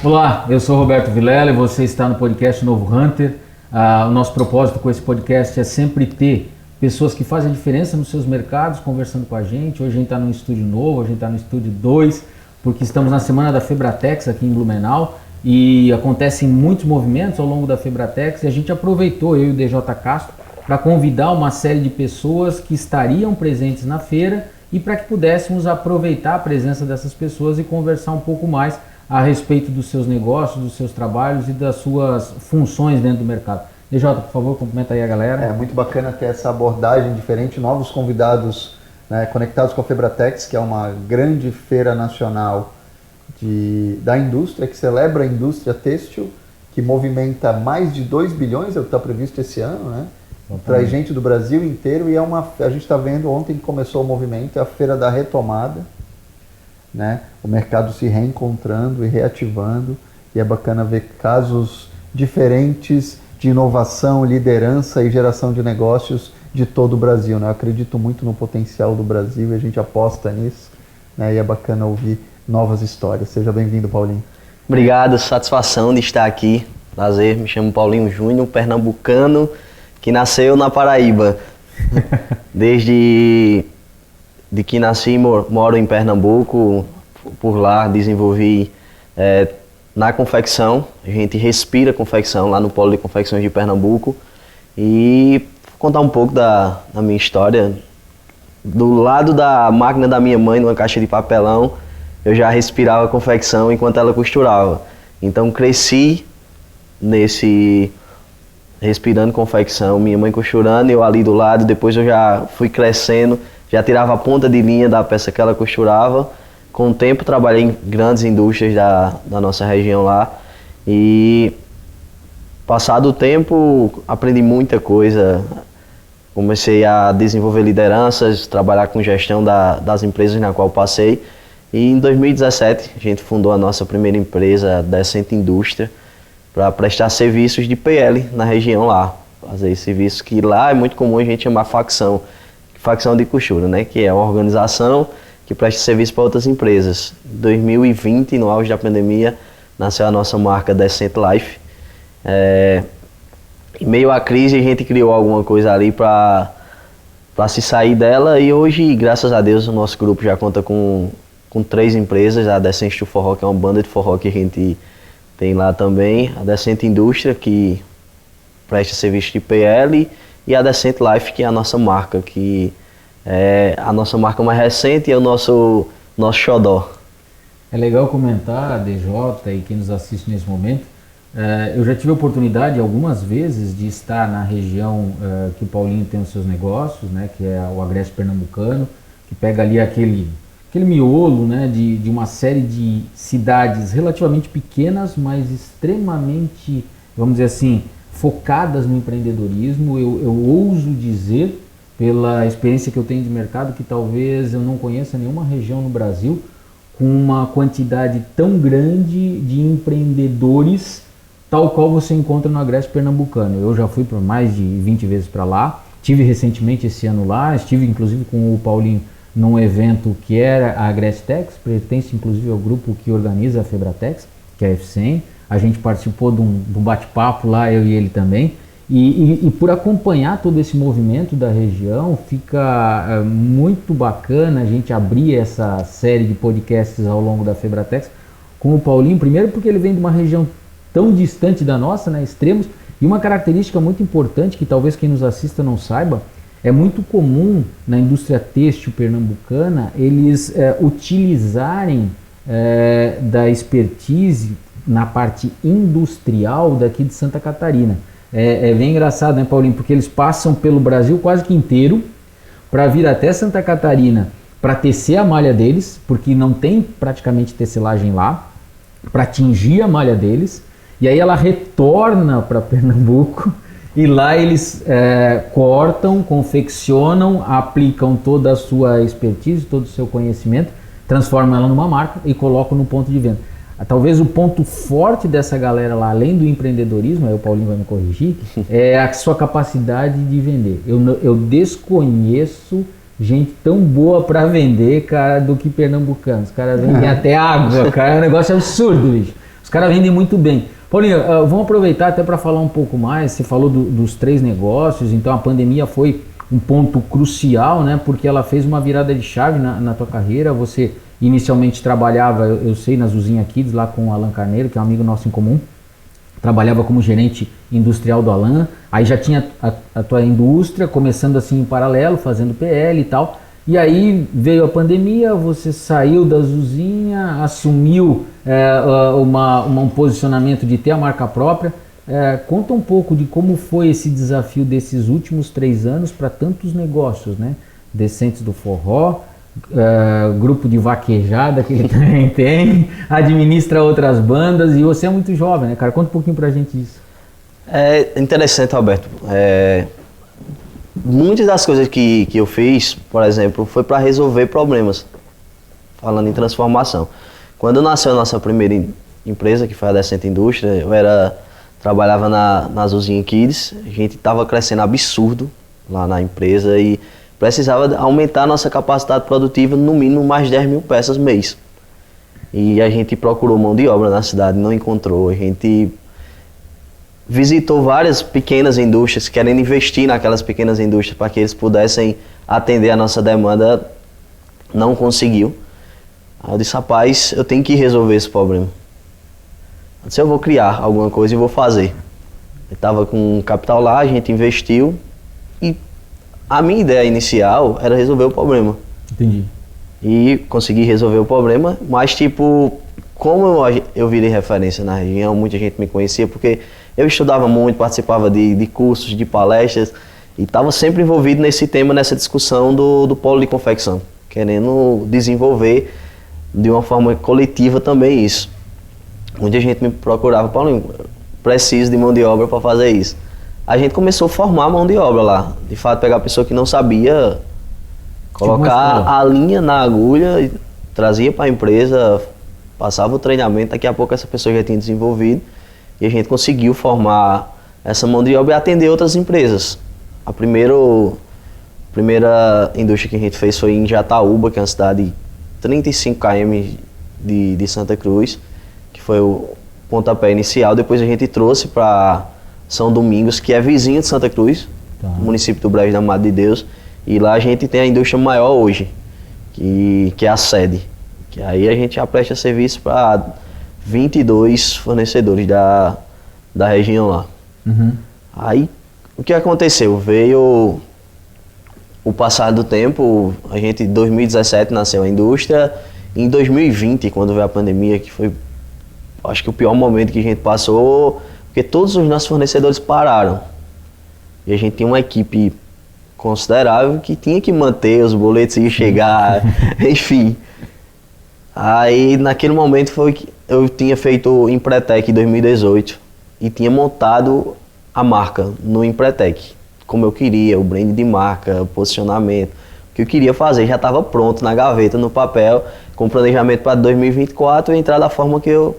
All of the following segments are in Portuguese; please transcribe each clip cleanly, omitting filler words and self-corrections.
Olá, eu sou Roberto Vilela e você está no podcast Novo Hunter. O nosso propósito com esse podcast é sempre ter pessoas que fazem a diferença nos seus mercados conversando com a gente. Hoje a gente está num estúdio novo, a gente está no estúdio 2, porque estamos na semana da Febratex aqui em Blumenau e acontecem muitos movimentos ao longo da Febratex e a gente aproveitou, eu e o DJ Castro, para convidar uma série de pessoas que estariam presentes na feira e para que pudéssemos aproveitar a presença dessas pessoas e conversar um pouco mais a respeito dos seus negócios, dos seus trabalhos e das suas funções dentro do mercado. DJ, por favor, cumprimenta aí a galera. É muito bacana ter essa abordagem diferente, novos convidados, né, conectados com a Febratex, que é uma grande feira nacional da indústria, que celebra a indústria têxtil, que movimenta mais de 2 bilhões, é o que está previsto esse ano, né? Traz gente do Brasil inteiro e a gente está vendo, ontem que começou o movimento, é a Feira da Retomada, né? O mercado se reencontrando e reativando, e é bacana ver casos diferentes de inovação, liderança e geração de negócios de todo o Brasil, né? Eu acredito muito no potencial do Brasil e a gente aposta nisso, né? E é bacana ouvir novas histórias. Seja bem-vindo, Paulinho. Obrigado, satisfação de estar aqui. Prazer, me chamo Paulinho Júnior, pernambucano, que nasceu na Paraíba. Desde que nasci, moro em Pernambuco. Por lá desenvolvi na confecção. A gente respira confecção lá no Polo de Confecções de Pernambuco. E vou contar um pouco da minha história. Do lado da máquina da minha mãe, numa caixa de papelão, eu já respirava confecção enquanto ela costurava. Então cresci respirando confecção, minha mãe costurando, eu ali do lado. Depois eu já fui crescendo, já tirava a ponta de linha da peça que ela costurava. Com o tempo trabalhei em grandes indústrias da nossa região lá. E passado o tempo aprendi muita coisa. Comecei a desenvolver lideranças, trabalhar com gestão das empresas na qual passei. E em 2017 a gente fundou a nossa primeira empresa, Decente Indústria, para prestar serviços de PL na região lá. Fazer serviços que lá é muito comum a gente chamar facção de costura, né? Que é uma organização que presta serviço para outras empresas. Em 2020, no auge da pandemia, nasceu a nossa marca Decent Life. Em meio à crise a gente criou alguma coisa ali para se sair dela, e hoje, graças a Deus, o nosso grupo já conta com 3 empresas. A Decent Forró, que é uma banda de forró que a gente tem lá também, a Decent Indústria, que presta serviço de PL, e a Decent Life, que é a nossa marca, que é a nossa marca mais recente e é o nosso xodó. É legal comentar, DJ e quem nos assiste nesse momento, eu já tive a oportunidade algumas vezes de estar na região que o Paulinho tem os seus negócios, né, que é o Agreste Pernambucano, que pega ali aquele miolo, né, de uma série de cidades relativamente pequenas, mas extremamente, vamos dizer assim, focadas no empreendedorismo. Eu ouso dizer, pela experiência que eu tenho de mercado, que talvez eu não conheça nenhuma região no Brasil com uma quantidade tão grande de empreendedores, tal qual você encontra no Agreste Pernambucano. Eu já fui por mais de 20 vezes para lá, tive recentemente esse ano lá, estive inclusive com o Paulinho num evento que era a Agrestex, pertence inclusive ao grupo que organiza a Febratex, que é a FCM. A gente participou de um bate-papo lá, eu e ele também, e por acompanhar todo esse movimento da região, fica muito bacana a gente abrir essa série de podcasts ao longo da Febratex com o Paulinho, primeiro porque ele vem de uma região tão distante da nossa, né, extremos, e uma característica muito importante que talvez quem nos assista não saiba: é muito comum na indústria têxtil pernambucana eles utilizarem da expertise na parte industrial daqui de Santa Catarina. É bem engraçado, né, Paulinho? Porque eles passam pelo Brasil quase que inteiro para vir até Santa Catarina para tecer a malha deles, porque não tem praticamente tecelagem lá, para tingir a malha deles, e aí ela retorna para Pernambuco. E lá eles cortam, confeccionam, aplicam toda a sua expertise, todo o seu conhecimento, transformam ela numa marca e colocam no ponto de venda. Talvez o ponto forte dessa galera lá, além do empreendedorismo, aí o Paulinho vai me corrigir, é a sua capacidade de vender. Eu desconheço gente tão boa para vender, cara, do que pernambucanos. Os caras vendem até água, cara, é um negócio absurdo, bicho. Os caras vendem muito bem. Paulinho, vamos aproveitar até para falar um pouco mais. Você falou dos 3 negócios, então a pandemia foi um ponto crucial, né? Porque ela fez uma virada de chave na tua carreira. Você inicialmente trabalhava, eu sei, na Zuzinha Kids, lá com o Alan Carneiro, que é um amigo nosso em comum. Trabalhava como gerente industrial do Alan. Aí já tinha a tua indústria, começando assim em paralelo, fazendo PL e tal. E aí veio a pandemia, você saiu da Zuzinha, assumiu um posicionamento de ter a marca própria. Conta um pouco de como foi esse desafio desses últimos 3 anos para tantos negócios, né? Descentes do Forró, grupo de vaquejada que ele também tem, administra outras bandas, e você é muito jovem, né, cara? Conta um pouquinho pra gente isso. É interessante, Alberto. Muitas das coisas que eu fiz, por exemplo, foi para resolver problemas, falando em transformação. Quando nasceu a nossa primeira empresa, que foi a Descente Indústria, eu trabalhava na Zuzinha Kids, a gente estava crescendo absurdo lá na empresa e precisava aumentar a nossa capacidade produtiva no mínimo mais 10 mil peças mês. E a gente procurou mão de obra na cidade, não encontrou. A gente visitou várias pequenas indústrias, querendo investir naquelas pequenas indústrias para que eles pudessem atender a nossa demanda, não conseguiu. Aí eu disse, rapaz, eu tenho que resolver esse problema. Eu disse, eu vou criar alguma coisa e vou fazer. Eu estava com um capital lá, a gente investiu e a minha ideia inicial era resolver o problema. Entendi. E consegui resolver o problema, mas tipo, como eu virei referência na região, muita gente me conhecia porque eu estudava muito, participava de cursos, de palestras e estava sempre envolvido nesse tema, nessa discussão do polo de confecção, querendo desenvolver de uma forma coletiva também isso. Muita gente me procurava, Paulinho, preciso de mão de obra para fazer isso. A gente começou a formar mão de obra lá, de fato pegar a pessoa que não sabia, colocar a linha na agulha, trazia para a empresa, passava o treinamento, daqui a pouco essa pessoa já tinha desenvolvido e a gente conseguiu formar essa mão de obra e atender outras empresas. A primeira indústria que a gente fez foi em Jataúba, que é uma cidade de 35 km de Santa Cruz, que foi o pontapé inicial. Depois a gente trouxe para São Domingos, que é vizinho de Santa Cruz, município do Brejo da Mata de Deus, e lá a gente tem a indústria maior hoje, que é a sede. Que aí a gente já presta serviço para 22 fornecedores da região lá. Uhum. Aí o que aconteceu? Veio o passar do tempo, a gente em 2017 nasceu a indústria, em 2020, quando veio a pandemia, que foi acho que o pior momento que a gente passou, porque todos os nossos fornecedores pararam. E a gente tinha uma equipe considerável que tinha que manter os boletos e chegar, enfim. Aí naquele momento foi que eu tinha feito o Empretec em 2018 e tinha montado a marca no Empretec, como eu queria, o brand de marca, o posicionamento, o que eu queria fazer, já estava pronto na gaveta, no papel, com planejamento para 2024 e entrar da forma que eu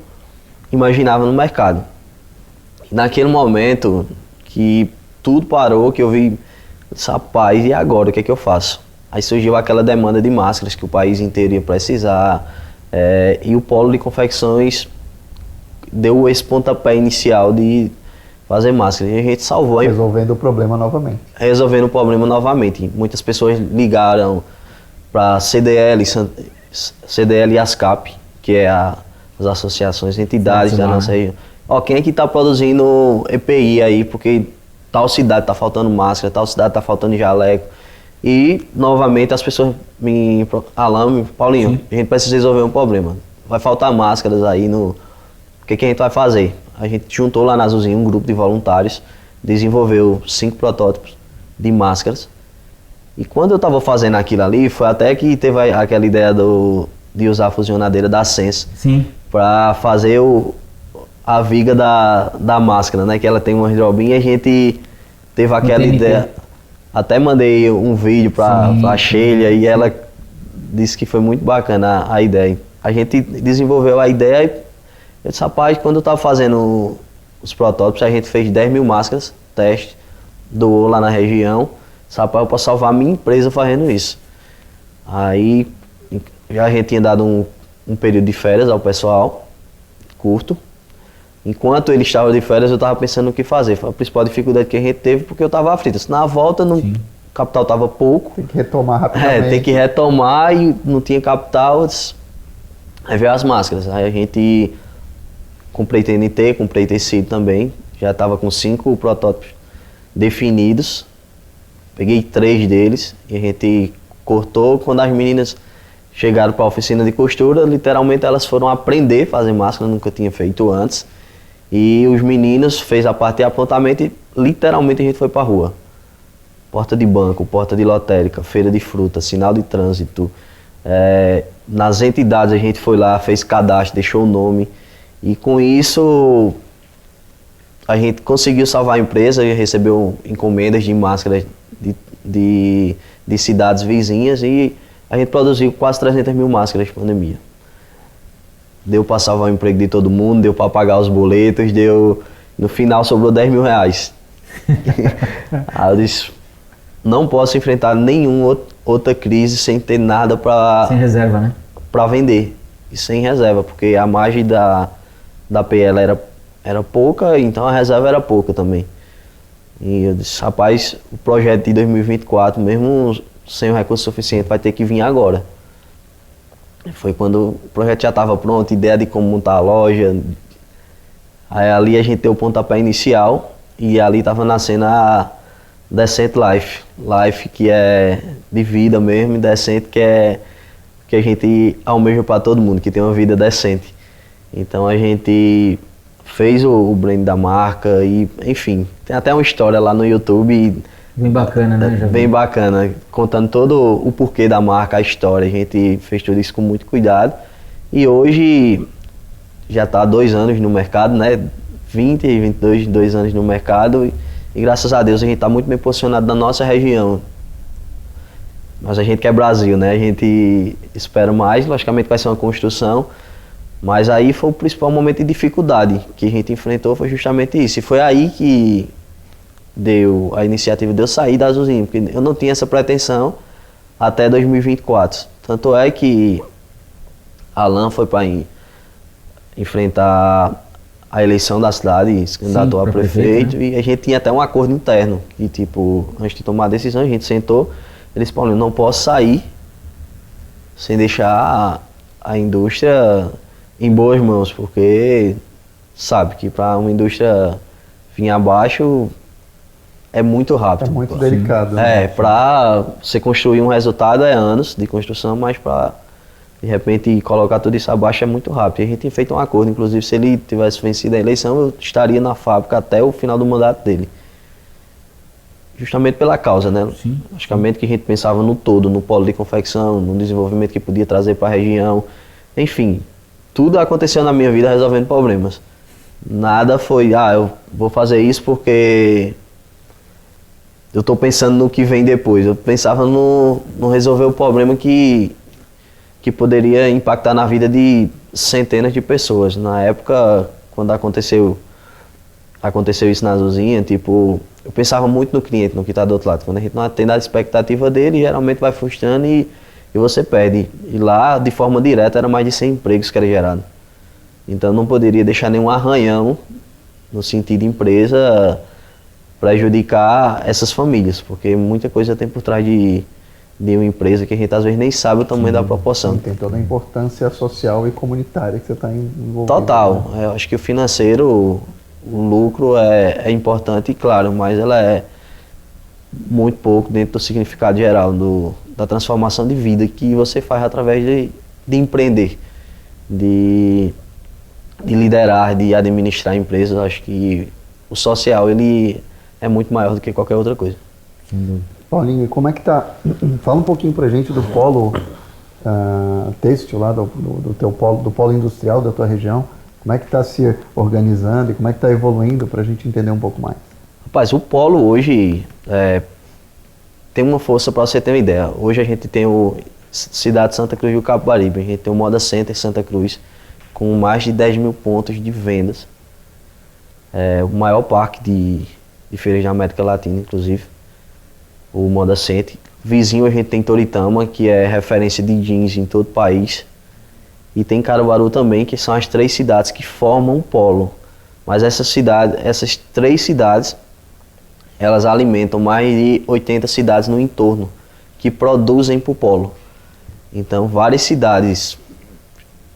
imaginava no mercado. E naquele momento que tudo parou, que eu vi, rapaz, e agora o que é que eu faço? Aí surgiu aquela demanda de máscaras que o país inteiro ia precisar, e o polo de confecções deu esse pontapé inicial de fazer máscara. E a gente salvou. Resolvendo o problema novamente. Resolvendo o problema novamente. Muitas pessoas ligaram para CDL e ASCAP, que é as associações, entidades da nossa região. Ó, quem é que está produzindo EPI aí? Porque tal cidade está faltando máscara, tal cidade está faltando jaleco. E, novamente, as pessoas Alan, Paulinho, sim, a gente precisa resolver um problema. Vai faltar máscaras aí no... O que a gente vai fazer? A gente juntou lá na Zuzinha um grupo de voluntários, desenvolveu 5 protótipos de máscaras. E quando eu estava fazendo aquilo ali, foi até que teve aquela ideia de usar a fusionadeira da Sense para fazer a viga da máscara, né? Que ela tem uma hidrobinha e a gente teve aquela ideia. Até mandei um vídeo para a Sheila e ela disse que foi muito bacana a ideia. A gente desenvolveu a ideia e eu disse, rapaz, quando eu estava fazendo os protótipos, a gente fez 10 mil máscaras, teste, doou lá na região. Rapaz, eu posso salvar a minha empresa fazendo isso. Aí já a gente tinha dado um período de férias ao pessoal, curto, Enquanto ele estava de férias, eu estava pensando no que fazer. Foi a principal dificuldade que a gente teve, porque eu estava aflito. Na volta, o capital estava pouco. Tem que retomar rapidamente. Tem que retomar e não tinha capital. Aí veio as máscaras. Aí a gente comprei TNT, comprei tecido também. Já estava com 5 protótipos definidos. Peguei 3 deles e a gente cortou. Quando as meninas chegaram para a oficina de costura, literalmente elas foram aprender a fazer máscara, nunca tinha feito antes. E os meninos fez a parte de apontamento e literalmente a gente foi para a rua. Porta de banco, porta de lotérica, feira de fruta, sinal de trânsito. Nas entidades a gente foi lá, fez cadastro, deixou o nome. E com isso a gente conseguiu salvar a empresa e recebeu encomendas de máscaras de cidades vizinhas e a gente produziu quase 300 mil máscaras de pandemia. Deu para salvar o emprego de todo mundo, deu para pagar os boletos, no final sobrou 10 mil reais. Aí eu disse, não posso enfrentar nenhuma outra crise sem ter nada para... Sem reserva, né? Para vender, e sem reserva, porque a margem da PL era pouca, então a reserva era pouca também. E eu disse, rapaz, o projeto de 2024, mesmo sem o recurso suficiente, vai ter que vir agora. Foi quando o projeto já estava pronto, ideia de como montar a loja. Aí ali a gente deu o pontapé inicial e ali estava nascendo a Decente Life. Life que é de vida mesmo, e Decente que a gente almeja para todo mundo, que tem uma vida decente. Então a gente fez o brand da marca e, enfim, tem até uma história lá no YouTube. Bem bacana, né? Bem bacana, contando todo o porquê da marca, a história. A gente fez tudo isso com muito cuidado. E hoje já está há 2 anos no mercado, né? 22 anos no mercado. E graças a Deus a gente está muito bem posicionado na nossa região. Mas a gente quer Brasil, né? A gente espera mais, logicamente vai ser uma construção. Mas aí foi o principal momento de dificuldade que a gente enfrentou, foi justamente isso. E foi aí que deu a iniciativa de eu sair da Azulzinho, porque eu não tinha essa pretensão até 2024. Tanto é que Alan foi para enfrentar a eleição da cidade, se candidatou a prefeito, né? E a gente tinha até um acordo interno, que tipo, antes de tomar a decisão, a gente sentou, ele disse, Paulinho, não posso sair sem deixar a indústria em boas mãos, porque sabe que para uma indústria vir abaixo é muito rápido. É muito delicado. Né? Para você construir um resultado é anos de construção, mas para de repente colocar tudo isso abaixo é muito rápido. E a gente tinha feito um acordo, inclusive se ele tivesse vencido a eleição, eu estaria na fábrica até o final do mandato dele. Justamente pela causa, né? Sim. Logicamente que a gente pensava no todo, no polo de confecção, no desenvolvimento que podia trazer para a região. Enfim, tudo aconteceu na minha vida resolvendo problemas. Nada foi, eu vou fazer isso porque eu estou pensando no que vem depois. Eu pensava no resolver o problema que poderia impactar na vida de centenas de pessoas. Na época, quando aconteceu isso na Azulzinha, tipo, eu pensava muito no cliente, no que está do outro lado. Quando a gente não atende a expectativa dele, geralmente vai frustrando e você perde. E lá, de forma direta, era mais de 100 empregos que era gerado. Então não poderia deixar nenhum arranhão, no sentido de empresa, prejudicar essas famílias, porque muita coisa tem por trás de uma empresa que a gente às vezes nem sabe o tamanho da proporção. Tem toda a importância social e comunitária que você está envolvido. Total. Né? Eu acho que o financeiro, o lucro é importante, claro, mas ela é muito pouco dentro do significado geral da transformação de vida que você faz através de empreender, de liderar, de administrar empresas. Eu acho que o social ele é muito maior do que qualquer outra coisa. Paulinho, como é que tá? Fala um pouquinho pra gente do polo têxtil lá, do teu polo, do polo industrial da tua região. Como é que está se organizando e como é que está evoluindo para a gente entender um pouco mais? Rapaz, o polo hoje tem uma força, para você ter uma ideia. Hoje a gente tem o Cidade Santa Cruz do Capibaribe, a gente tem o Moda Center Santa Cruz, com mais de 10 mil pontos de vendas. O maior parque de feiras da América Latina, inclusive, o Moda Center. Vizinho a gente tem Toritama, que é referência de jeans em todo o país. E tem Caruaru também, que são as 3 cidades que formam o polo. Mas essas 3 cidades, elas alimentam mais de 80 cidades no entorno, que produzem para o polo. Então, várias cidades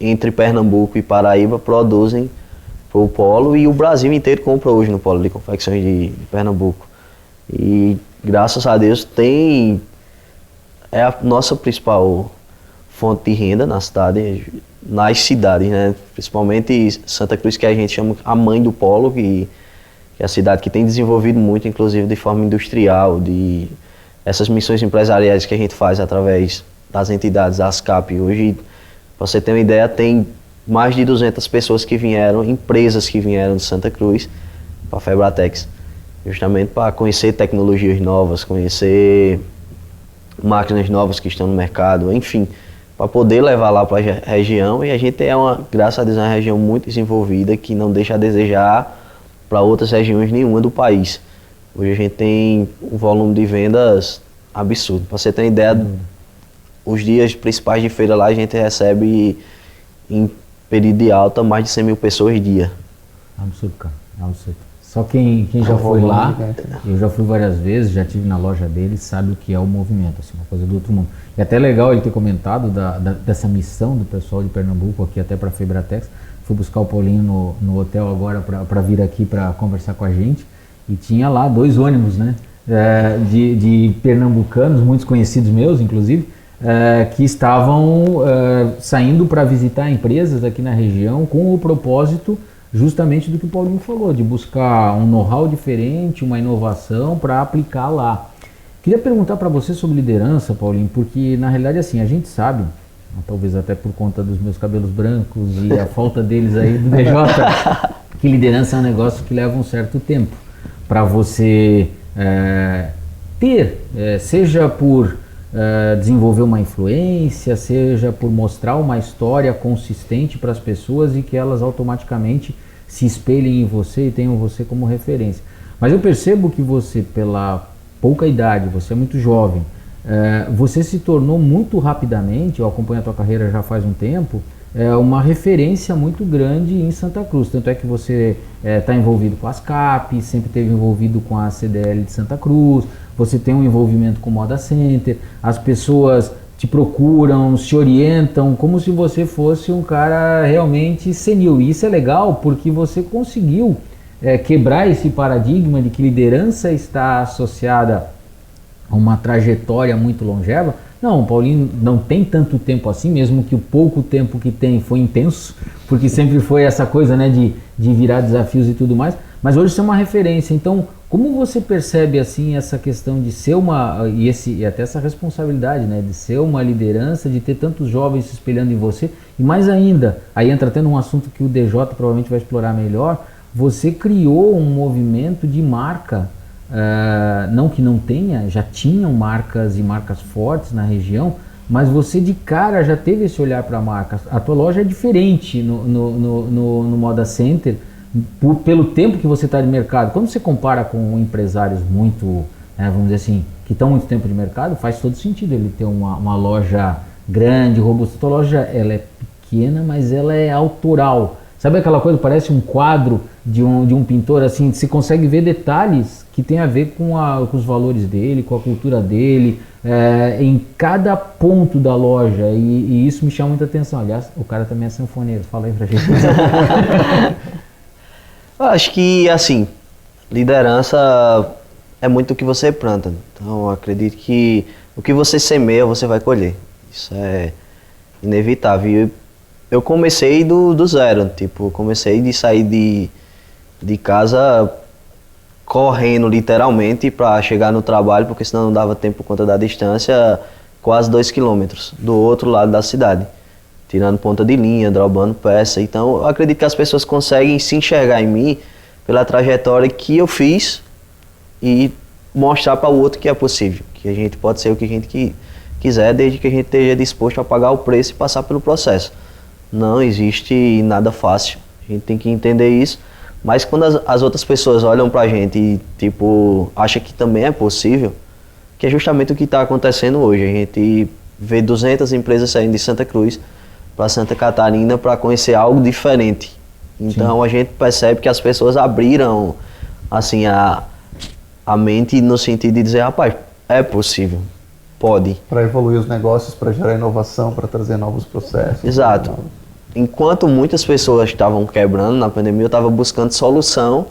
entre Pernambuco e Paraíba produzem para o polo, e o Brasil inteiro compra hoje no polo de confecções de Pernambuco. E graças a Deus é a nossa principal fonte de renda na cidade, nas cidades, né? Principalmente Santa Cruz, que a gente chama a mãe do polo, que é a cidade que tem desenvolvido muito, inclusive de forma industrial, de essas missões empresariais que a gente faz através das entidades ASCAP. Hoje, para você ter uma ideia, tem mais de 200 pessoas que vieram, empresas que vieram de Santa Cruz para a Febratex, justamente para conhecer tecnologias novas, conhecer máquinas novas que estão no mercado, enfim, para poder levar lá para a região. E a gente graças a Deus, uma região muito desenvolvida, que não deixa a desejar para outras regiões nenhuma do país. Hoje a gente tem um volume de vendas absurdo. Para você ter uma ideia, os dias principais de feira lá, a gente recebe, em período de alta, mais de 100 mil pessoas dia. Absurdo, cara. Absurdo. Só quem já foi lá, eu já fui várias vezes, já estive na loja dele, sabe o que é o movimento, assim, uma coisa do outro mundo. E até legal ele ter comentado dessa missão do pessoal de Pernambuco aqui até para a Febratex. Fui buscar o Paulinho no hotel agora para vir aqui para conversar com a gente, e tinha lá 2 ônibus, né, de pernambucanos, muitos conhecidos meus, inclusive, que estavam saindo para visitar empresas aqui na região com o propósito justamente do que o Paulinho falou, de buscar um know-how diferente, uma inovação para aplicar lá. Queria perguntar para você sobre liderança, Paulinho, porque na realidade assim, a gente sabe, talvez até por conta dos meus cabelos brancos e a falta deles aí do DJ, que liderança é um negócio que leva um certo tempo para você ter, seja por desenvolver uma influência, seja por mostrar uma história consistente para as pessoas e que elas automaticamente se espelhem em você e tenham você como referência. Mas eu percebo que você, pela pouca idade, você é muito jovem, você se tornou muito rapidamente, eu acompanho a tua carreira já faz um tempo, uma referência muito grande em Santa Cruz. Tanto é que você está envolvido com as CAP, sempre esteve envolvido com a CDL de Santa Cruz, você tem um envolvimento com o Moda Center, as pessoas te procuram, se orientam, como se você fosse um cara realmente senil. E isso é legal porque você conseguiu quebrar esse paradigma de que liderança está associada a uma trajetória muito longeva. Não, o Paulinho não tem tanto tempo assim, mesmo que o pouco tempo que tem foi intenso, porque sempre foi essa coisa, né, de virar desafios e tudo mais, mas hoje você é uma referência. Então, como você percebe assim essa questão de ser e até essa responsabilidade, né, de ser uma liderança, de ter tantos jovens se espelhando em você, e mais ainda, aí entra até num assunto que o DJ provavelmente vai explorar melhor, você criou um movimento de marca. Não que não tenha, já tinham marcas e marcas fortes na região, mas você de cara já teve esse olhar para marcas. A tua loja é diferente no Moda Center, pelo tempo que você está de mercado. Quando você compara com empresários muito, vamos dizer assim, que estão muito tempo de mercado, faz todo sentido ele ter uma loja grande, robusta. A tua loja ela é pequena, mas ela é autoral. Sabe aquela coisa, parece um quadro de um pintor, assim, se consegue ver detalhes que tem a ver com os valores dele, com a cultura dele, em cada ponto da loja, e isso me chama muita atenção. Aliás, o cara também é sanfoneiro, fala aí pra gente. Eu acho que, assim, liderança é muito o que você planta. Então, eu acredito que o que você semeia, você vai colher. Isso é inevitável. Eu comecei do zero, tipo, comecei de sair de casa correndo literalmente para chegar no trabalho, porque senão não dava tempo por conta da distância, quase 2 quilômetros do outro lado da cidade, tirando ponta de linha, drobando peça. Então eu acredito que as pessoas conseguem se enxergar em mim pela trajetória que eu fiz e mostrar para o outro que é possível, que a gente pode ser o que a gente quiser, desde que a gente esteja disposto a pagar o preço e passar pelo processo. Não existe nada fácil, a gente tem que entender isso, mas quando as outras pessoas olham pra gente e tipo, acham que também é possível, que é justamente o que está acontecendo hoje. A gente vê 200 empresas saindo de Santa Cruz para Santa Catarina para conhecer algo diferente, Então a gente percebe que as pessoas abriram assim a mente no sentido de dizer, rapaz, é possível, pode. Para evoluir os negócios, para gerar inovação, para trazer novos processos. Exato. Enquanto muitas pessoas estavam quebrando na pandemia, eu estava buscando solução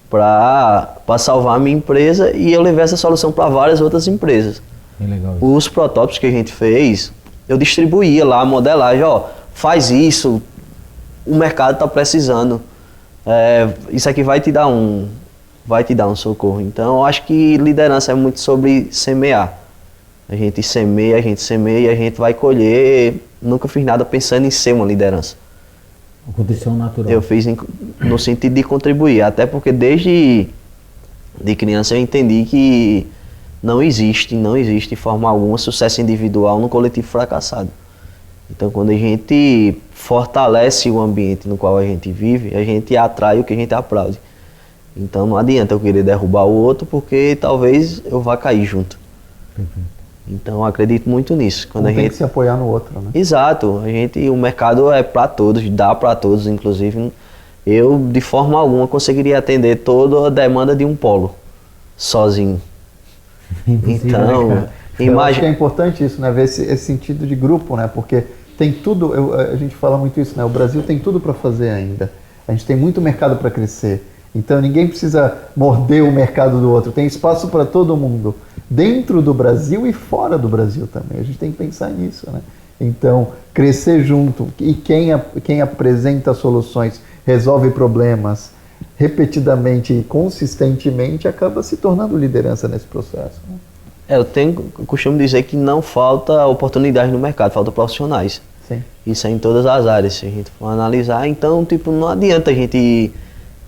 para salvar a minha empresa e eu levei essa solução para várias outras empresas. É legal isso. Os protótipos que a gente fez, eu distribuía lá a modelagem, ó, faz isso, o mercado está precisando, isso aqui vai te dar um socorro. Então, eu acho que liderança é muito sobre semear. A gente semeia, e a gente vai colher. Nunca fiz nada pensando em ser uma liderança. Aconteceu natural. Eu fiz no sentido de contribuir, até porque desde de criança eu entendi que não existe de forma alguma sucesso individual no coletivo fracassado. Então, quando a gente fortalece o ambiente no qual a gente vive, a gente atrai o que a gente aplaude. Então, não adianta eu querer derrubar o outro, porque talvez eu vá cair junto. Então, eu acredito muito nisso. Quando tem que se apoiar no outro, né? Exato. O mercado é para todos, dá para todos, inclusive. Eu, de forma alguma, conseguiria atender toda a demanda de um polo, sozinho. Então, né, eu acho que é importante isso, né? Ver esse sentido de grupo, né? Porque tem tudo, a gente fala muito isso, né? O Brasil tem tudo para fazer ainda. A gente tem muito mercado para crescer. Então ninguém precisa morder o mercado do outro. Tem espaço para todo mundo, dentro do Brasil e fora do Brasil também. A gente tem que pensar nisso, né? Então, crescer junto. E quem apresenta soluções, resolve problemas repetidamente e consistentemente, acaba se tornando liderança nesse processo, né? Eu costumo dizer que não falta oportunidade no mercado, falta profissionais. Sim. Isso é em todas as áreas, se a gente for analisar. Então, não adianta a gente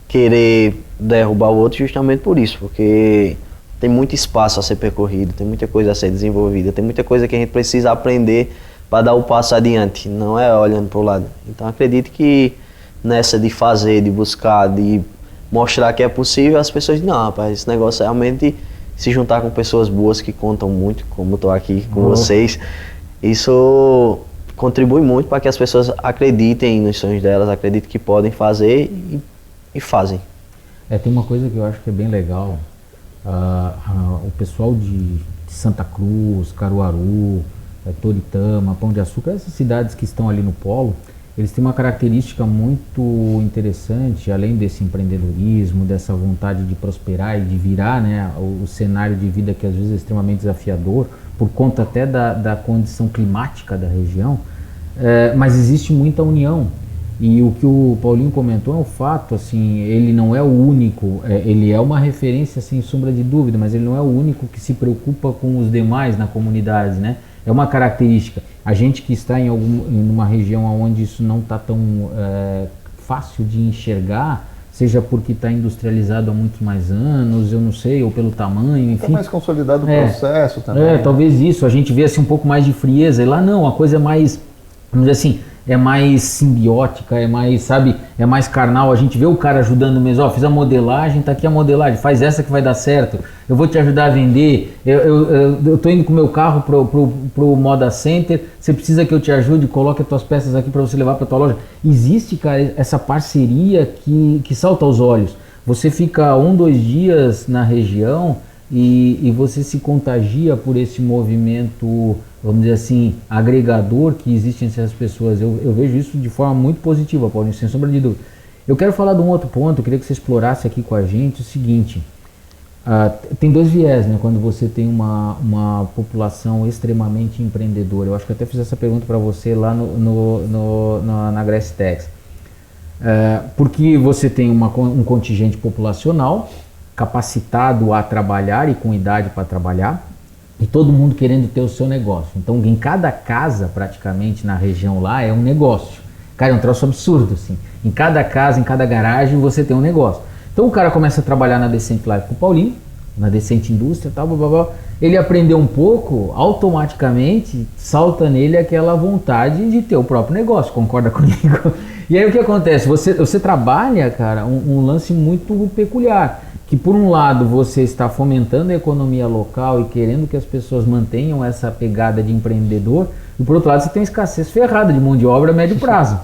querer derrubar o outro justamente por isso, porque tem muito espaço a ser percorrido, tem muita coisa a ser desenvolvida, tem muita coisa que a gente precisa aprender para dar o passo adiante, não é olhando para o lado. Então, acredito que nessa de fazer, de buscar, de mostrar que é possível, as pessoas dizem, não, rapaz, esse negócio realmente, se juntar com pessoas boas que contam muito, como estou aqui com vocês, isso contribui muito para que as pessoas acreditem nos sonhos delas, acreditem que podem fazer e fazem. Tem uma coisa que eu acho que é bem legal, o pessoal de Santa Cruz, Caruaru, Toritama, Pão de Açúcar, essas cidades que estão ali no polo, eles têm uma característica muito interessante, além desse empreendedorismo, dessa vontade de prosperar e de virar, né, o cenário de vida que às vezes é extremamente desafiador, por conta até da condição climática da região, mas existe muita união. E o que o Paulinho comentou é um fato, assim, ele não é o único, ele é uma referência sem sombra de dúvida, mas ele não é o único que se preocupa com os demais na comunidade, né? É uma característica. A gente que está em uma região onde isso não está tão fácil de enxergar, seja porque está industrializado há muitos mais anos, eu não sei, ou pelo tamanho, enfim. Está mais consolidado o processo também. Talvez isso, a gente vê assim, um pouco mais de frieza, e lá não, a coisa é mais, vamos dizer assim, é mais simbiótica, é mais, sabe, é mais carnal. A gente vê o cara ajudando mesmo, fiz a modelagem, tá aqui a modelagem, faz essa que vai dar certo, eu vou te ajudar a vender, eu tô indo com o meu carro pro Moda Center, você precisa que eu te ajude, coloque as tuas peças aqui para você levar para tua loja. Existe, cara, essa parceria que salta aos olhos. Você fica 1-2 dias na região e você se contagia por esse movimento, vamos dizer assim, agregador que existe entre as pessoas. Eu vejo isso de forma muito positiva, Paulinho, sem sombra de dúvida. Eu quero falar de um outro ponto, eu queria que você explorasse aqui com a gente o seguinte, tem dois viés, né, quando você tem uma população extremamente empreendedora. Eu acho que eu até fiz essa pergunta para você lá na Gracitex. Porque você tem um contingente populacional capacitado a trabalhar e com idade para trabalhar, e todo mundo querendo ter o seu negócio. Então, em cada casa, praticamente, na região lá, é um negócio. Cara, é um troço absurdo, assim. Em cada casa, em cada garagem, você tem um negócio. Então, o cara começa a trabalhar na Decente Live com o Paulinho, na Decente Indústria, tal, blá, blá, blá. Ele aprendeu um pouco, automaticamente, salta nele aquela vontade de ter o próprio negócio. Concorda comigo? E aí, o que acontece? Você trabalha, cara, um lance muito peculiar. Que por um lado você está fomentando a economia local e querendo que as pessoas mantenham essa pegada de empreendedor, e por outro lado você tem uma escassez ferrada de mão de obra a médio prazo.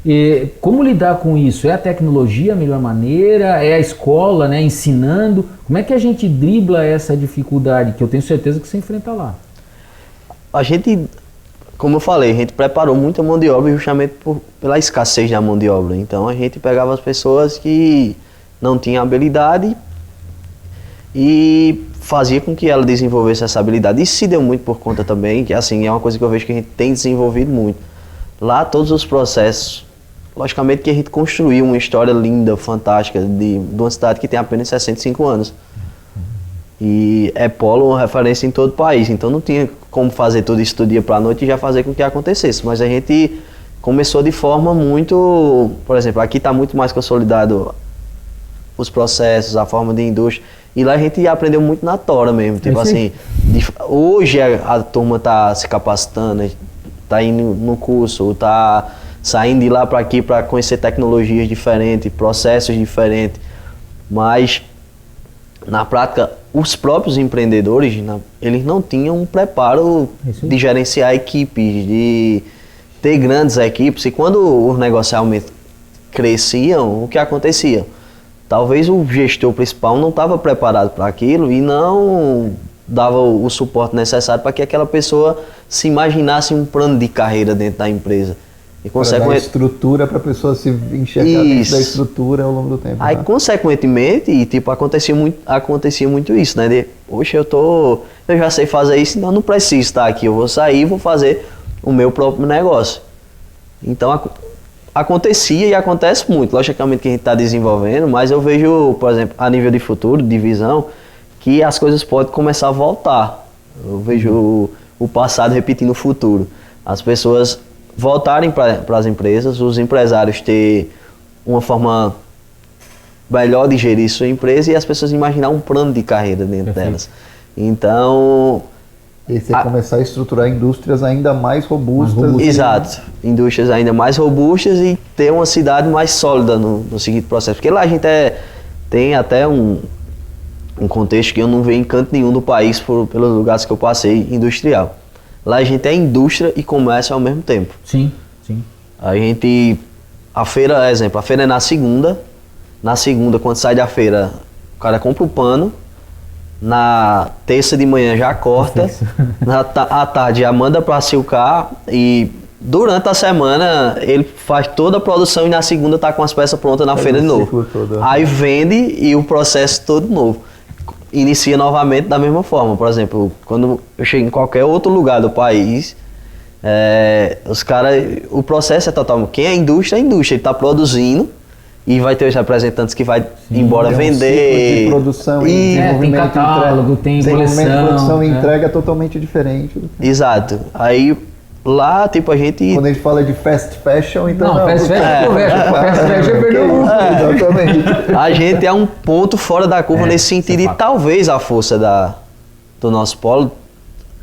E como lidar com isso? É a tecnologia a melhor maneira? É a escola, né, ensinando? Como é que a gente dribla essa dificuldade que eu tenho certeza que você enfrenta lá? A gente, como eu falei, a gente preparou muita mão de obra justamente pela escassez da mão de obra. Então a gente pegava as pessoas que não tinham habilidade e fazia com que ela desenvolvesse essa habilidade. Isso se deu muito por conta também, que assim, é uma coisa que eu vejo que a gente tem desenvolvido muito. Lá todos os processos, logicamente que a gente construiu uma história linda, fantástica, de uma cidade que tem apenas 65 anos. E é polo referência em todo o país, então não tinha como fazer tudo isso do dia para a noite e já fazer com que acontecesse. Mas a gente começou de forma muito, por exemplo, aqui está muito mais consolidado os processos, a forma de indústria, e lá a gente aprendeu muito na tora mesmo, tipo assim, hoje a turma está se capacitando, está indo no curso, está saindo de lá para aqui para conhecer tecnologias diferentes, processos diferentes, mas na prática os próprios empreendedores, eles não tinham um preparo de gerenciar equipes, de ter grandes equipes, e quando os negócios realmente cresciam, o que acontecia? Talvez o gestor principal não estava preparado para aquilo e não dava o suporte necessário para que aquela pessoa se imaginasse um plano de carreira dentro da empresa. E consequentemente, estrutura para a pessoa se enxergar dentro da estrutura ao longo do tempo. Aí, consequentemente, e, tipo, acontecia muito isso, né? De, poxa, eu já sei fazer isso, então não preciso estar aqui. Eu vou sair e vou fazer o meu próprio negócio. Então, acontecia e acontece muito. Logicamente que a gente está desenvolvendo, mas eu vejo, por exemplo, a nível de futuro, de visão, que as coisas podem começar a voltar. Eu vejo o passado repetindo o futuro. As pessoas voltarem para as empresas, os empresários ter uma forma melhor de gerir sua empresa e as pessoas imaginar um plano de carreira dentro delas. Então... E você começar a estruturar indústrias ainda mais robustas. Exato. Indústrias ainda mais robustas e ter uma cidade mais sólida no seguinte processo. Porque lá a gente tem até um contexto que eu não vejo em canto nenhum do país pelos lugares que eu passei industrial. Lá a gente é indústria e comércio ao mesmo tempo. Sim, sim. A feira, exemplo, a feira é na segunda. Na segunda, quando sai da feira, o cara compra o pano. Na terça de manhã já corta. À tarde já manda para silcar. E durante a semana ele faz toda a produção e na segunda tá com as peças prontas na feira de novo. Aí vende e o processo todo novo. Inicia novamente da mesma forma. Por exemplo, quando eu chego em qualquer outro lugar do país, os caras, o processo é total. Quem é indústria, ele está produzindo e vai ter os representantes que vai embora vender. Um ciclo de produção e desenvolvimento, tem catálogo, tem coleção. Produção e entrega totalmente diferente. Exato. Aí lá, tipo, a gente... Quando a gente fala de fast fashion, então... Não, fast fashion perdeu muito. Exatamente. A gente é um ponto fora da curva nesse sentido e talvez a força do nosso polo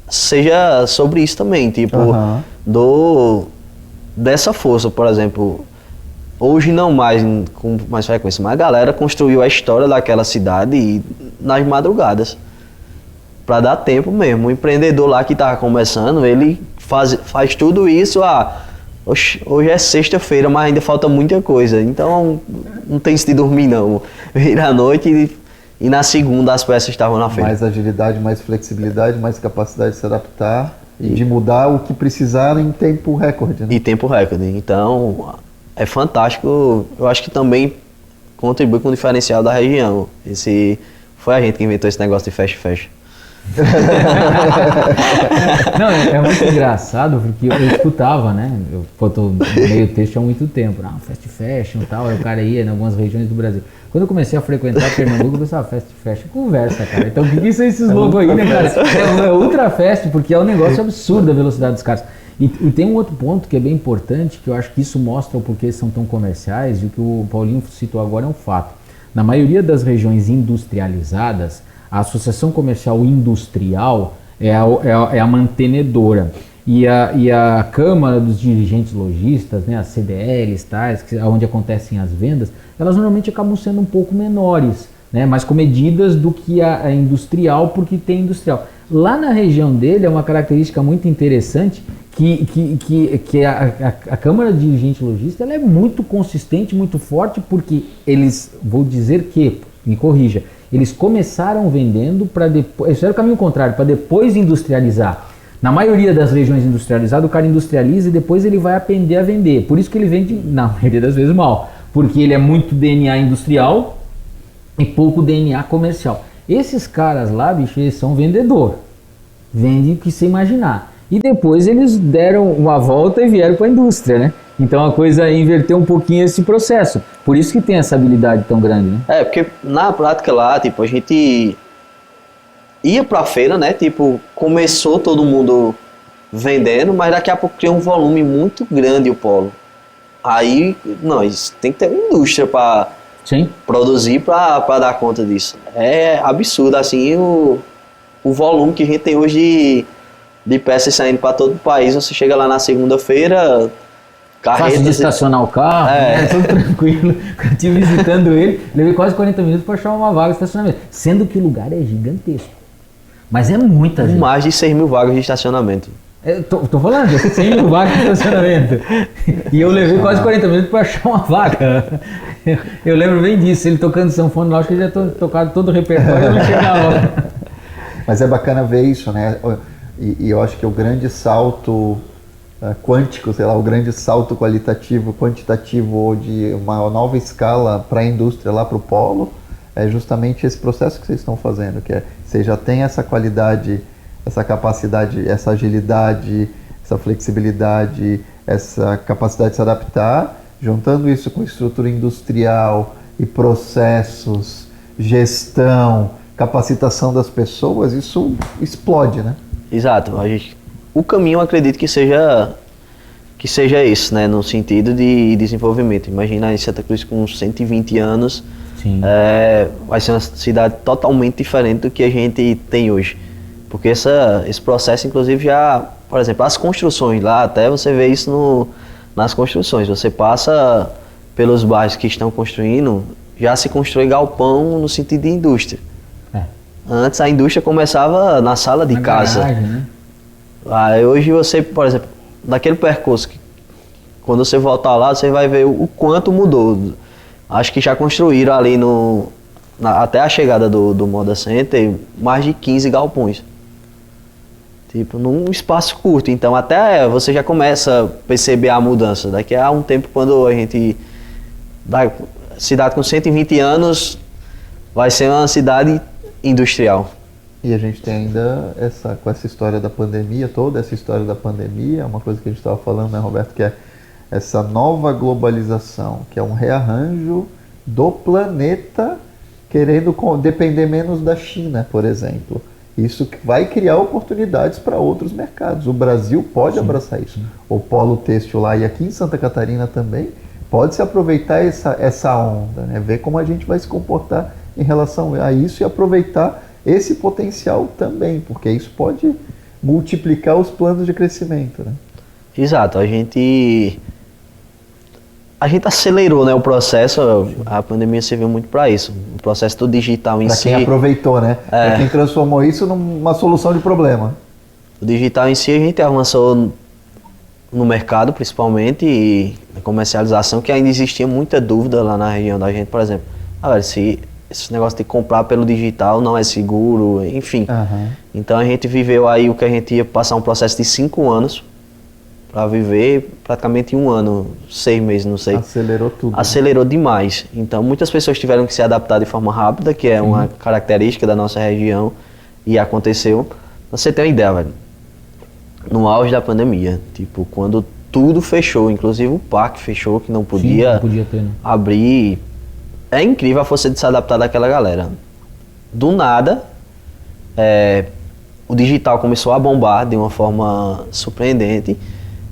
seja sobre isso também, tipo, dessa força, por exemplo, hoje não mais com mais frequência, mas a galera construiu a história daquela cidade nas madrugadas, para dar tempo mesmo. O empreendedor lá que estava começando, ele faz tudo isso, hoje é sexta-feira, mas ainda falta muita coisa, então não tem se dormir não, vira a noite e na segunda as peças estavam na feira. Mais agilidade, mais flexibilidade, mais capacidade de se adaptar e de mudar o que precisaram em tempo recorde. Né? Em tempo recorde, então é fantástico, eu acho que também contribui com o diferencial da região. Foi a gente que inventou esse negócio de fast fashion. Não, é muito engraçado porque eu escutava, né? Eu tô no meio texto há muito tempo, fast fashion e tal, aí o cara ia em algumas regiões do Brasil. Quando eu comecei a frequentar Pernambuco, eu pensava, fast fashion, conversa, cara. Então o que são esses logos aí, né, cara? É ultra fast, porque é um negócio absurdo a velocidade dos caras. E tem um outro ponto que é bem importante, que eu acho que isso mostra o porquê são tão comerciais, e o que o Paulinho citou agora é um fato. Na maioria das regiões industrializadas, a Associação Comercial Industrial é a mantenedora. E a Câmara dos Dirigentes Lojistas, né, as CDLs, tais, onde acontecem as vendas, elas normalmente acabam sendo um pouco menores, né, mais comedidas do que a industrial, porque tem industrial. Lá na região dele é uma característica muito interessante, que a Câmara Dirigente Logista ela é muito consistente, muito forte, porque eles, vou dizer que, me corrija, eles começaram vendendo para depois, isso era o caminho contrário, para depois industrializar. Na maioria das regiões industrializadas, o cara industrializa e depois ele vai aprender a vender. Por isso que ele vende, na maioria das vezes, mal. Porque ele é muito DNA industrial e pouco DNA comercial. Esses caras lá, bicho, eles são vendedor. Vendem o que você imaginar. E depois eles deram uma volta e vieram para a indústria, né? Então a coisa inverteu um pouquinho esse processo. Por isso que tem essa habilidade tão grande, né? Porque na prática lá, tipo, a gente ia pra feira, né? Tipo, começou todo mundo vendendo, mas daqui a pouco criou um volume muito grande o polo. Aí nós tem que ter uma indústria para produzir para dar conta disso. É absurdo, assim, o volume que a gente tem hoje de peças saindo para todo o país. Você chega lá na segunda-feira, carreta... Fácil de estacionar o carro, tudo tranquilo. Eu estive visitando ele, levei quase 40 minutos para achar uma vaga de estacionamento. Sendo que o lugar é gigantesco. Mas é muita gente. Mais de 6 mil vagas de estacionamento. Tô falando, 100 mil vagas de estacionamento. E eu levei quase 40 minutos para achar uma vaga. Eu lembro bem disso, ele tocando sanfona lá, acho que ele já tocado todo o repertório e eu não chegava. Mas é bacana ver isso, né? E eu acho que o grande salto quântico, sei lá, o grande salto qualitativo, quantitativo de uma nova escala para a indústria lá para o polo, é justamente esse processo que vocês estão fazendo, que é, você já tem essa qualidade, essa capacidade, essa agilidade, essa flexibilidade, essa capacidade de se adaptar, juntando isso com estrutura industrial e processos, gestão, capacitação das pessoas, isso explode, né? Exato. O caminho, eu acredito que seja esse, né? No sentido de desenvolvimento. Imagina em Santa Cruz com 120 anos, vai ser uma cidade totalmente diferente do que a gente tem hoje. Porque esse processo, inclusive, já, por exemplo, as construções lá, até você vê isso nas construções. Você passa pelos bairros que estão construindo, já se constrói galpão no sentido de indústria. Antes a indústria começava na sala de casa. Garagem, né? Aí hoje você, por exemplo, naquele percurso, quando você voltar lá, você vai ver o quanto mudou. Acho que já construíram ali até a chegada do Moda Center, mais de 15 galpões. Tipo, num espaço curto. Então até você já começa a perceber a mudança. Daqui a um tempo, quando a gente... cidade com 120 anos vai ser uma cidade industrial. E a gente tem ainda com essa história da pandemia, toda essa história da pandemia, uma coisa que a gente estava falando, né, Roberto, que é essa nova globalização, que é um rearranjo do planeta querendo depender menos da China, por exemplo. Isso que vai criar oportunidades para outros mercados. O Brasil pode abraçar isso. O polo têxtil lá e aqui em Santa Catarina também pode se aproveitar essa onda, né? Ver como a gente vai se comportar em relação a isso e aproveitar esse potencial também, porque isso pode multiplicar os planos de crescimento, né? Exato, a gente acelerou, né, o processo. A pandemia serviu muito para isso, o processo do digital em si. Para quem aproveitou, né? Para quem transformou isso numa solução de problema. O digital em si a gente avançou no mercado, principalmente, e na comercialização, que ainda existia muita dúvida lá na região da gente, por exemplo. Se esse negócio de comprar pelo digital não é seguro, enfim. Então a gente viveu aí o que a gente ia passar um processo de 5 anos para viver praticamente 1 ano, 6 meses, não sei. Acelerou tudo. Acelerou demais. Então muitas pessoas tiveram que se adaptar de forma rápida, que é uma característica da nossa região, e aconteceu. Você tem uma ideia, velho, no auge da pandemia, tipo, quando tudo fechou, inclusive o parque fechou, que não podia ter, né? abrir. É incrível a força de se adaptar daquela galera. Do nada, o digital começou a bombar de uma forma surpreendente,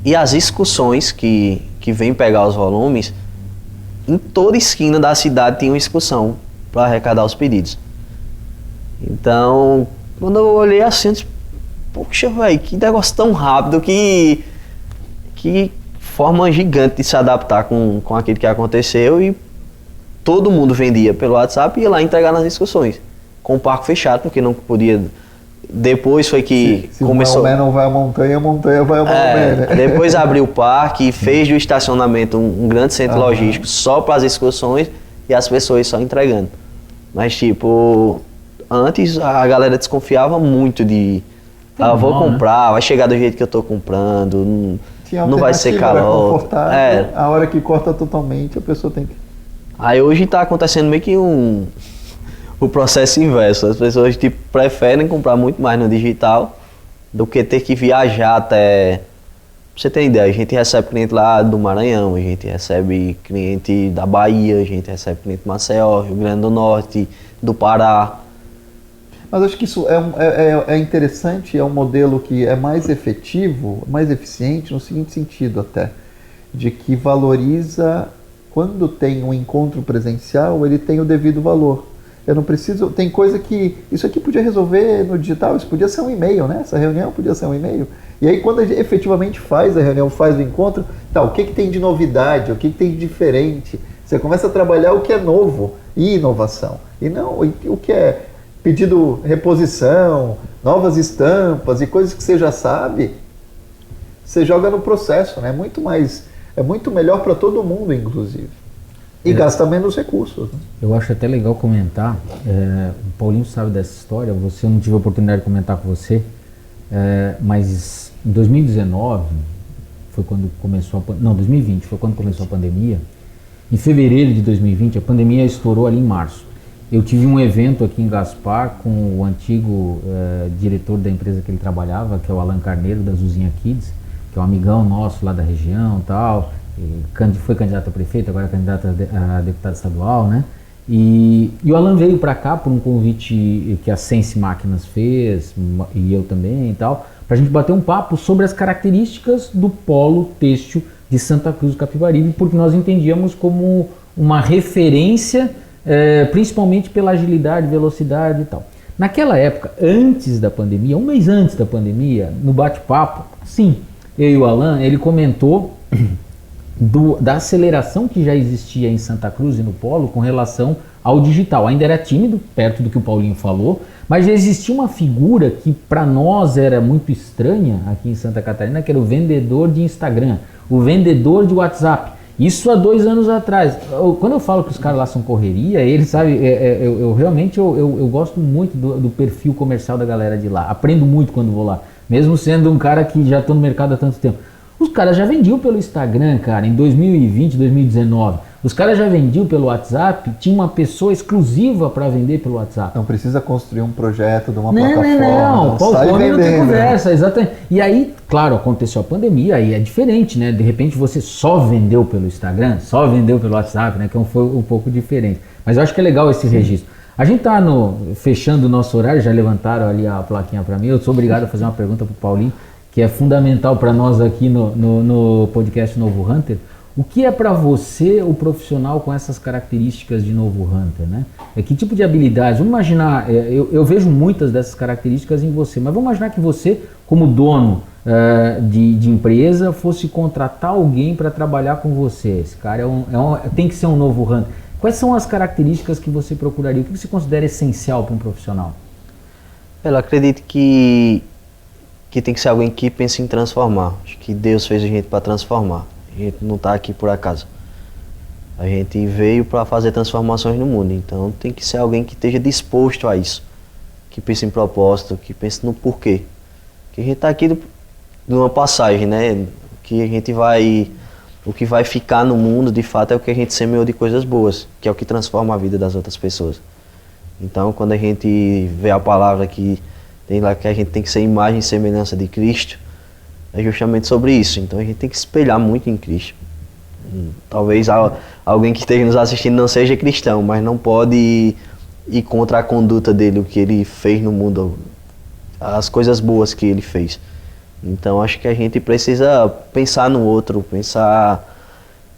e as excursões que vêm pegar os volumes, em toda esquina da cidade tinha uma excursão para arrecadar os pedidos. Então, quando eu olhei assim, eu disse, poxa, velho, que negócio tão rápido, que forma gigante de se adaptar com aquilo que aconteceu, e todo mundo vendia pelo WhatsApp e ia lá entregar nas excursões, com o parque fechado, porque não podia depois foi que Se começou... o Maomé não vai à montanha, a montanha vai ao Maomé, né? Depois abriu o parque, fez do estacionamento um grande centro logístico só para as excursões e as pessoas só entregando. Mas tipo, antes a galera desconfiava muito de vou comprar, vai chegar do jeito que eu tô comprando, não vai ser calor. A hora que corta totalmente, a pessoa tem que... Aí hoje tá acontecendo meio que o processo inverso. As pessoas tipo, preferem comprar muito mais no digital do que ter que viajar até... Pra você ter ideia, a gente recebe cliente lá do Maranhão, a gente recebe cliente da Bahia, a gente recebe cliente do Maceió, Rio Grande do Norte, do Pará. Mas acho que isso é interessante, é um modelo que é mais efetivo, mais eficiente no seguinte sentido até, de que valoriza, quando tem um encontro presencial, ele tem o devido valor. Eu não preciso, tem coisa que, isso aqui podia resolver no digital, isso podia ser um e-mail, né? Essa reunião podia ser um e-mail. E aí quando a gente efetivamente faz a reunião, faz o encontro, tá, o que tem de novidade, o que tem de diferente? Você começa a trabalhar o que é novo e inovação. E não o que é pedido reposição, novas estampas e coisas que você já sabe, você joga no processo, né? É muito melhor para todo mundo, inclusive. E gasta menos recursos. Né? Eu acho até legal comentar, o Paulinho sabe dessa história, eu não tive a oportunidade de comentar com você, mas em 2019, foi quando começou 2020 foi quando começou a pandemia. Em fevereiro de 2020, a pandemia estourou ali em março. Eu tive um evento aqui em Gaspar com o antigo diretor da empresa que ele trabalhava, que é o Alan Carneiro, da Zuzinha Kids, que é um amigão nosso lá da região e tal. Foi candidato a prefeito, agora é candidato a deputado estadual, né? E o Alan veio para cá por um convite que a Sense Máquinas fez, e eu também e tal, para a gente bater um papo sobre as características do polo têxtil de Santa Cruz do Capibaribe, porque nós entendíamos como uma referência, principalmente pela agilidade, velocidade e tal. Naquela época, antes da pandemia, um mês antes da pandemia, no bate-papo, sim, eu e o Alan, ele comentou da aceleração que já existia em Santa Cruz e no polo com relação ao digital. Ainda era tímido, perto do que o Paulinho falou, mas já existia uma figura que para nós era muito estranha aqui em Santa Catarina, que era o vendedor de Instagram, o vendedor de WhatsApp. Isso há 2 anos atrás. Quando eu falo que os caras lá são correria, eles sabem, eu realmente gosto muito do perfil comercial da galera de lá. Aprendo muito quando vou lá, mesmo sendo um cara que já estou no mercado há tanto tempo. Os caras já vendiam pelo Instagram, cara, em 2020, 2019. Os caras já vendiam pelo WhatsApp, tinha uma pessoa exclusiva para vender pelo WhatsApp. Não precisa construir um projeto de uma plataforma. Não, Paulo não tem conversa, exatamente. E aí, claro, aconteceu a pandemia, aí é diferente, né? De repente você só vendeu pelo Instagram, só vendeu pelo WhatsApp, né? Que foi um pouco diferente. Mas eu acho que é legal esse registro. A gente tá fechando o nosso horário, já levantaram ali a plaquinha para mim. Eu sou obrigado a fazer uma pergunta pro Paulinho, que é fundamental para nós aqui no podcast Novo Hunter. O que é para você o profissional com essas características de Novo Hunter, né? Que tipo de habilidades? Vamos imaginar, eu vejo muitas dessas características em você, mas vamos imaginar que você, como dono de empresa, fosse contratar alguém para trabalhar com você. Esse cara tem que ser um Novo Hunter. Quais são as características que você procuraria? O que você considera essencial para um profissional? Eu acredito que tem que ser alguém que pense em transformar. Acho que Deus fez a gente para transformar. A gente não está aqui por acaso. A gente veio para fazer transformações no mundo. Então tem que ser alguém que esteja disposto a isso. Que pense em propósito, que pense no porquê. Que a gente está aqui de uma passagem, né? O que vai ficar no mundo, de fato, é o que a gente semeou de coisas boas. Que é o que transforma a vida das outras pessoas. Então quando a gente vê a palavra que tem lá que a gente tem que ser imagem e semelhança de Cristo, é justamente sobre isso. Então a gente tem que espelhar muito em Cristo. Talvez alguém que esteja nos assistindo não seja cristão, mas não pode ir contra a conduta dele, o que ele fez no mundo, as coisas boas que ele fez. Então acho que a gente precisa pensar no outro, pensar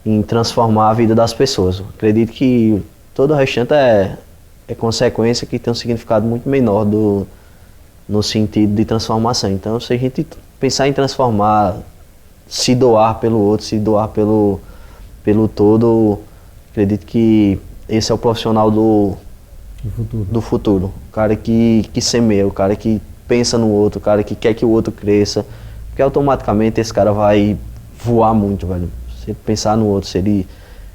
em transformar a vida das pessoas. Eu acredito que todo o restante é consequência, que tem um significado muito menor no sentido de transformação. Então, se a gente pensar em transformar, se doar pelo outro, se doar pelo todo, acredito que esse é o profissional do futuro. O cara que semeia, o cara que pensa no outro, o cara que quer que o outro cresça, porque automaticamente esse cara vai voar muito, velho. Se ele pensar no outro, se ele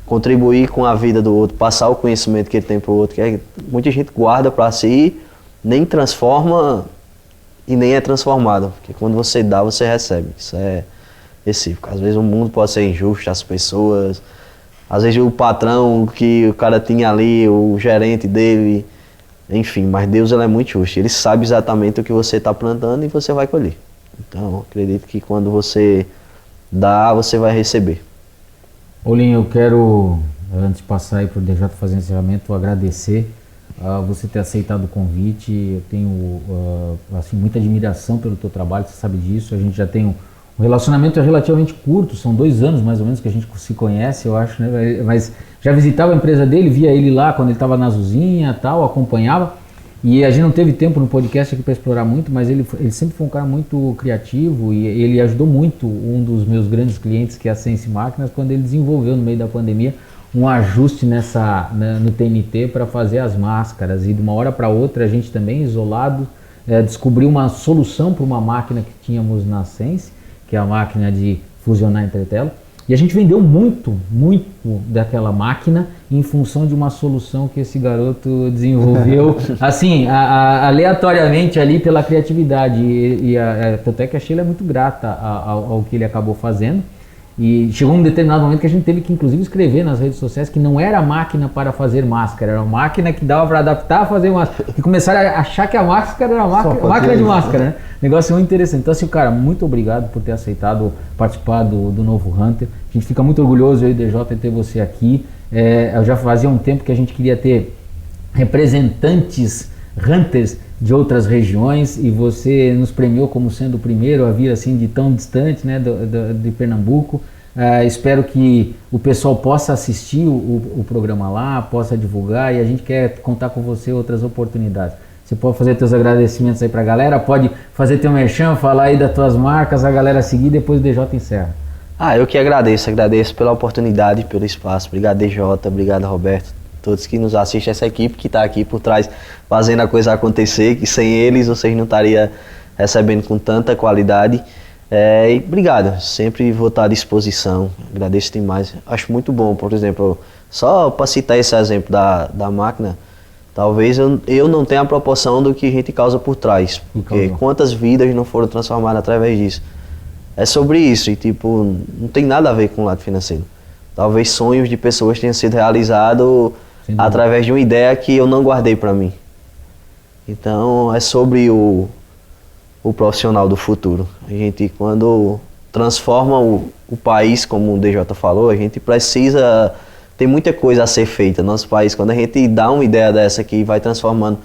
contribuir com a vida do outro, passar o conhecimento que ele tem pro outro, que muita gente guarda para si, nem transforma e nem é transformado, porque quando você dá, você recebe. Isso é recíproco. Às vezes o mundo pode ser injusto, as pessoas, às vezes o patrão que o cara tinha ali, o gerente dele, enfim, mas Deus ele é muito justo. Ele sabe exatamente o que você está plantando e você vai colher. Então, acredito que quando você dá, você vai receber. Olinho, eu quero, antes de passar aí para o DJ fazer encerramento, agradecer você ter aceitado o convite. Eu tenho assim, muita admiração pelo teu trabalho, você sabe disso. A gente já tem um relacionamento relativamente curto, são 2 anos mais ou menos que a gente se conhece, eu acho, né? Mas já visitava a empresa dele, via ele lá quando ele estava na Azulzinha, tal, acompanhava. E a gente não teve tempo no podcast aqui para explorar muito, mas ele sempre foi um cara muito criativo e ele ajudou muito um dos meus grandes clientes, que é a Sense Máquinas, quando ele desenvolveu no meio da pandemia um ajuste no TNT para fazer as máscaras. E de uma hora para outra a gente também, isolado, descobriu uma solução para uma máquina que tínhamos na Sense, que é a máquina de fusionar entretelo. E a gente vendeu muito daquela máquina em função de uma solução que esse garoto desenvolveu, assim, aleatoriamente ali pela criatividade. Tanto é que a Sheila é muito grata ao que ele acabou fazendo. E chegou um determinado momento que a gente teve que inclusive escrever nas redes sociais que não era máquina para fazer máscara, era uma máquina que dava para adaptar a fazer máscara. E começaram a achar que a máscara era máquina de máscara, né? Negócio muito interessante. Então assim, cara, muito obrigado por ter aceitado participar do novo Hunter. A gente fica muito orgulhoso, eu e o DJ, ter você aqui. Eu já fazia um tempo que a gente queria ter representantes Hunters de outras regiões e você nos premiou como sendo o primeiro a vir assim de tão distante, né, de Pernambuco. Espero que o pessoal possa assistir o programa lá, possa divulgar, e a gente quer contar com você outras oportunidades. Você pode fazer teus agradecimentos aí pra galera, pode fazer teu merchan, falar aí das tuas marcas, a galera seguir, depois o DJ encerra. Eu que agradeço pela oportunidade, pelo espaço. Obrigado, DJ, obrigado, Roberto. Todos que nos assistem, essa equipe que está aqui por trás fazendo a coisa acontecer, que sem eles vocês não estariam recebendo com tanta qualidade. E obrigado, sempre vou estar à disposição, agradeço demais. Acho muito bom, por exemplo, só para citar esse exemplo da máquina, talvez eu não tenha a proporção do que a gente causa por trás, porque quantas vidas não foram transformadas através disso. É sobre isso e tipo, não tem nada a ver com o lado financeiro. Talvez sonhos de pessoas tenham sido realizados através de uma ideia que eu não guardei para mim. Então é sobre o profissional do futuro. A gente, quando transforma o país, como o DJ falou, a gente precisa, tem muita coisa a ser feita. Nosso país, quando a gente dá uma ideia dessa que vai transformando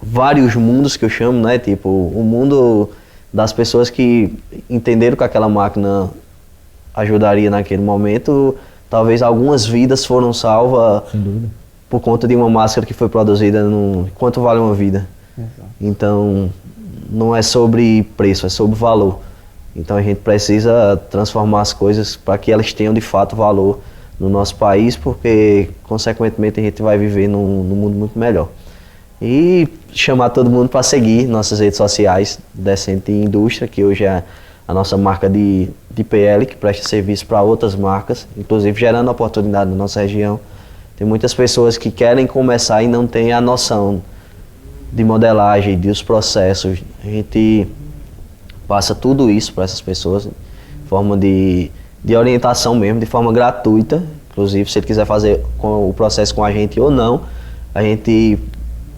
vários mundos, que eu chamo, né? Tipo, o mundo das pessoas que entenderam que aquela máquina ajudaria naquele momento, talvez algumas vidas foram salvas por conta de uma máscara que foi produzida quanto vale uma vida. Exato. Então, não é sobre preço, é sobre valor. Então a gente precisa transformar as coisas para que elas tenham de fato valor no nosso país, porque consequentemente a gente vai viver num mundo muito melhor. E chamar todo mundo para seguir nossas redes sociais, Decente Indústria, que hoje é a nossa marca de PL, que presta serviço para outras marcas, inclusive gerando oportunidade na nossa região. Tem muitas pessoas que querem começar e não têm a noção de modelagem, dos processos. A gente passa tudo isso para essas pessoas, em forma de orientação mesmo, de forma gratuita. Inclusive, se ele quiser fazer o processo com a gente ou não,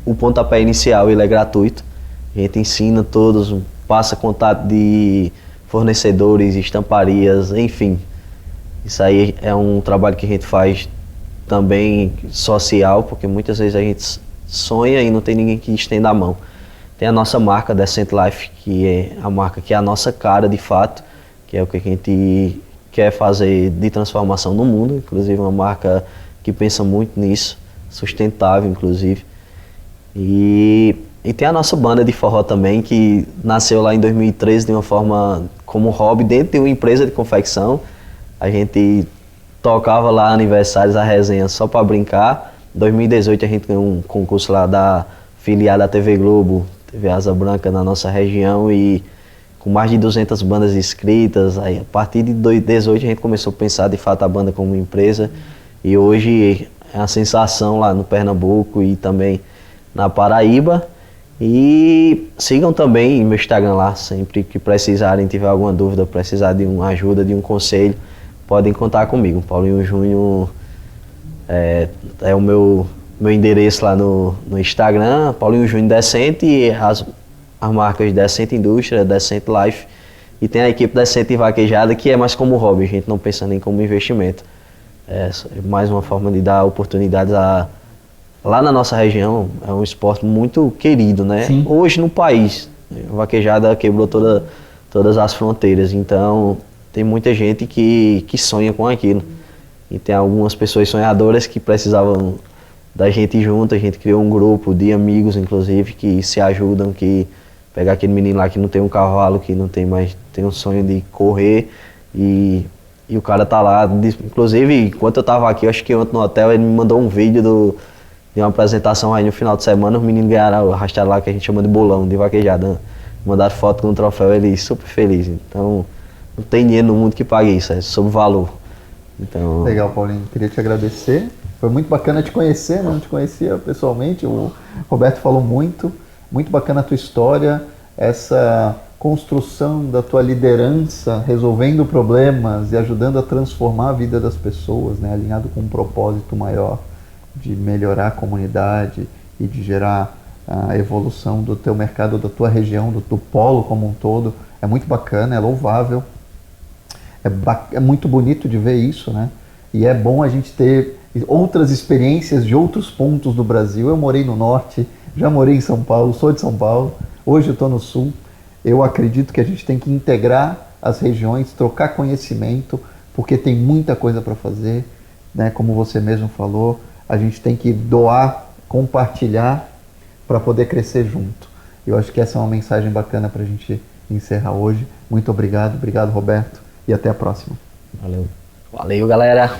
o pontapé inicial ele é gratuito. A gente ensina todos, passa contato de fornecedores, estamparias, enfim. Isso aí é um trabalho que a gente faz também social, porque muitas vezes a gente sonha e não tem ninguém que estenda a mão. Tem a nossa marca, Decent Life, que é a marca que é a nossa cara de fato, que é o que a gente quer fazer de transformação no mundo, inclusive uma marca que pensa muito nisso, sustentável inclusive. E tem a nossa banda de forró também, que nasceu lá em 2013 de uma forma como hobby dentro de uma empresa de confecção. A gente tocava lá aniversários, a resenha só para brincar. Em 2018 a gente ganhou um concurso lá da filiada da TV Globo, TV Asa Branca na nossa região e com mais de 200 bandas inscritas. Aí, a partir de 2018 a gente começou a pensar de fato a banda como empresa e hoje é a sensação lá no Pernambuco e também na Paraíba. E sigam também meu Instagram lá, sempre que precisarem, tiver alguma dúvida, precisar de uma ajuda, de um conselho, podem contar comigo. Paulinho Júnior é o meu endereço lá no Instagram, Paulinho Júnior Decente, e as marcas Decente Indústria, Decente Life, e tem a equipe Decente Vaquejada, que é mais como hobby, a gente não pensa nem como investimento. É mais uma forma de dar oportunidades lá na nossa região. É um esporte muito querido, né? Sim. Hoje no país, a vaquejada quebrou todas as fronteiras, então tem muita gente que sonha com aquilo. E tem algumas pessoas sonhadoras que precisavam da gente junto. A gente criou um grupo de amigos, inclusive, que se ajudam, que pegar aquele menino lá que não tem um cavalo, que não tem mais, tem um sonho de correr, e o cara tá lá. Inclusive, enquanto eu tava aqui, acho que ontem no hotel, ele me mandou um vídeo de uma apresentação aí no final de semana. Os meninos ganharam, arrastaram lá, que a gente chama de bolão, de vaquejada. Mandaram foto com o troféu, ele super feliz. Então, não tem dinheiro no mundo que pague isso, é sobre valor. Então... Legal, Paulinho. Queria te agradecer. Foi muito bacana te conhecer, não te conhecia pessoalmente. O Roberto falou muito bacana a tua história, essa construção da tua liderança, resolvendo problemas e ajudando a transformar a vida das pessoas, né? Alinhado com um propósito maior de melhorar a comunidade e de gerar a evolução do teu mercado, da tua região, do polo como um todo. É muito bacana, é louvável. É muito bonito de ver isso, né? E é bom a gente ter outras experiências de outros pontos do Brasil. Eu morei no Norte, já morei em São Paulo, sou de São Paulo, hoje eu estou no Sul. Eu acredito que a gente tem que integrar as regiões, trocar conhecimento, porque tem muita coisa para fazer, né? Como você mesmo falou, a gente tem que doar, compartilhar para poder crescer junto. Eu acho que essa é uma mensagem bacana para a gente encerrar hoje. Muito obrigado, Roberto. E até a próxima. Valeu, galera.